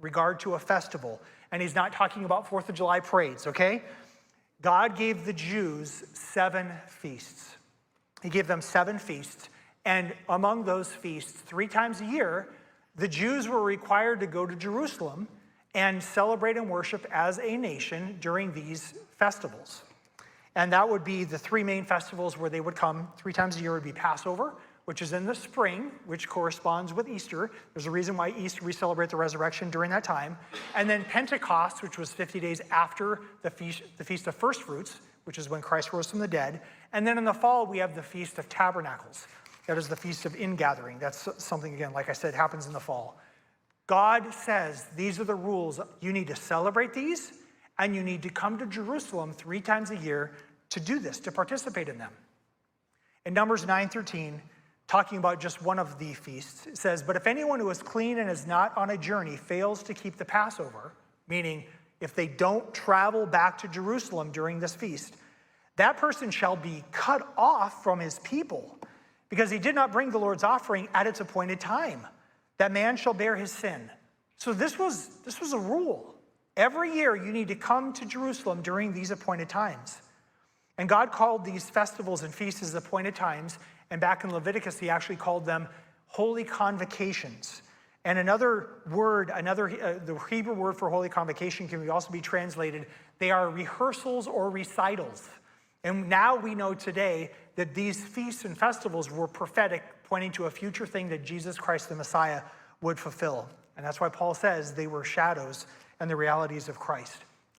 regard to a festival. And he's not talking about 4th of July parades, okay? God gave the Jews 7 feasts. He gave them 7 feasts. And among those feasts, 3 times a year, the Jews were required to go to Jerusalem and celebrate and worship as a nation during these festivals. And that would be the 3 main festivals where they would come 3 times a year. Would be Passover, which is in the spring, which corresponds with Easter. There's a reason why Easter, we celebrate the resurrection during that time. And then Pentecost, which was 50 days after the Feast of First Fruits, which is when Christ rose from the dead. And then in the fall, we have the Feast of Tabernacles. That is the Feast of Ingathering. That's something, again, like I said, happens in the fall. God says these are the rules. You need to celebrate these, and you need to come to Jerusalem 3 times a year to do this, to participate in them. In Numbers 9:13, talking about just one of the feasts, it says, "But if anyone who is clean and is not on a journey fails to keep the Passover," meaning if they don't travel back to Jerusalem during this feast, "that person shall be cut off from his people, because he did not bring the Lord's offering at its appointed time. That man shall bear his sin." So this was a rule. Every year you need to come to Jerusalem during these appointed times. And God called these festivals and feasts as appointed times. And back in Leviticus, he actually called them holy convocations. And another word, the Hebrew word for holy convocation can also be translated, they are rehearsals or recitals. And now we know today that these feasts and festivals were prophetic, pointing to a future thing that Jesus Christ, the Messiah, would fulfill. And that's why Paul says they were shadows and the realities of Christ.